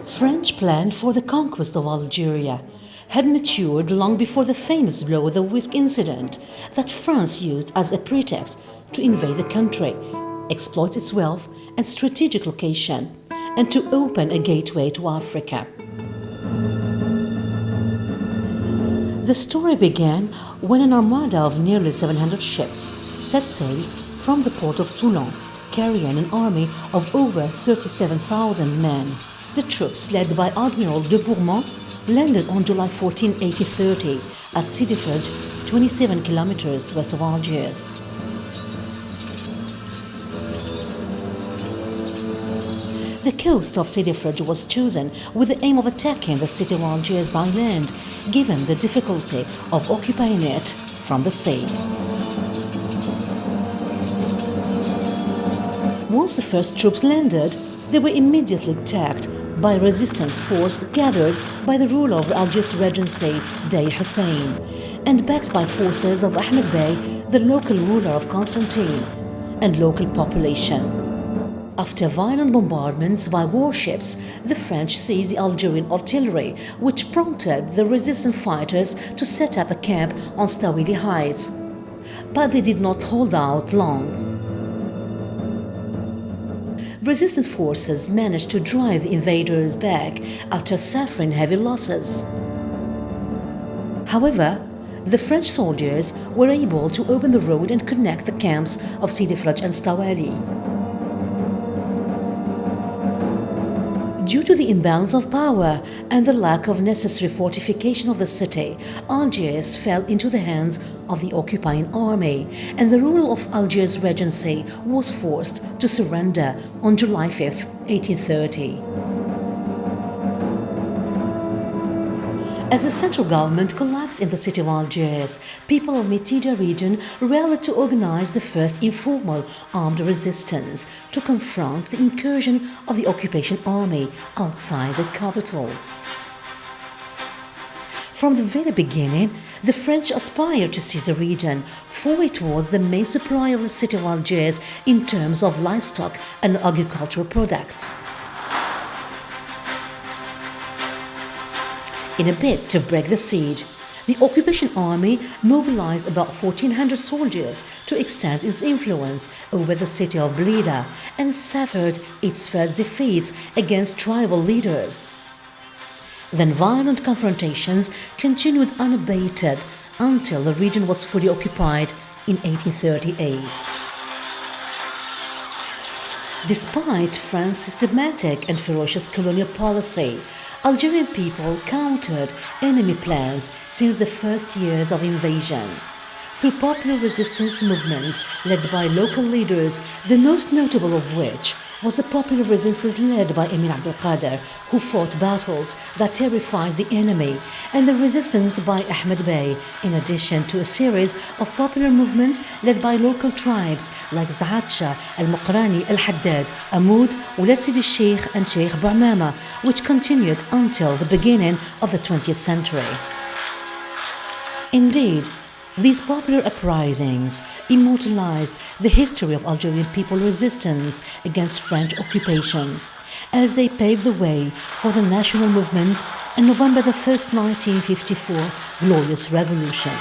French plan for the conquest of Algeria had matured long before the famous blow the whisk incident that France used as a pretext to invade the country, exploit its wealth and strategic location, and to open a gateway to Africa. The story began when an armada of nearly 700 ships set sail from the port of Toulon, carrying an army of over 37,000 men. The troops, led by Admiral de Bourmont, landed on July 14, 1830 at Sidi Frej, 27 kilometers west of Algiers. The coast of Sidi Frej was chosen with the aim of attacking the city of Algiers by land, given the difficulty of occupying it from the sea. Once the first troops landed, they were immediately attacked by a resistance force gathered by the ruler of Algiers Regency, Dey Hussein, and backed by forces of Ahmed Bey, the local ruler of Constantine, and local population. After violent bombardments by warships, the French seized the Algerian artillery, which prompted the resistance fighters to set up a camp on Stawili Heights. But they did not hold out long. Resistance forces managed to drive the invaders back after suffering heavy losses. However, the French soldiers were able to open the road and connect the camps of Sidi Frej and Stawali. Due to the imbalance of power and the lack of necessary fortification of the city, Algiers fell into the hands of the occupying army, and the ruler of Algiers Regency was forced to surrender on July 5, 1830. As the central government collapsed in the city of Algiers, people of Mitidja region rallied to organize the first informal armed resistance to confront the incursion of the occupation army outside the capital. From the very beginning, the French aspired to seize the region, for it was the main supplier of the city of Algiers in terms of livestock and agricultural products. In a bid to break the siege, the occupation army mobilized about 1,400 soldiers to extend its influence over the city of Blida and suffered its first defeats against tribal leaders. Then violent confrontations continued unabated until the region was fully occupied in 1838. Despite France's systematic and ferocious colonial policy, Algerian people countered enemy plans since the first years of invasion. Through popular resistance movements led by local leaders, the most notable of which was the popular resistance led by Emir Abdelkader, who fought battles that terrified the enemy, and the resistance by Ahmed Bey, in addition to a series of popular movements led by local tribes like Zahatsha, Al-Muqrani, Al-Haddad, Amoud, Oulad Sidi Sheikh and Sheikh Bouamama, which continued until the beginning of the 20th century. Indeed, these popular uprisings immortalized the history of Algerian people resistance against French occupation, as they paved the way for the national movement and November 1, 1954 glorious revolution.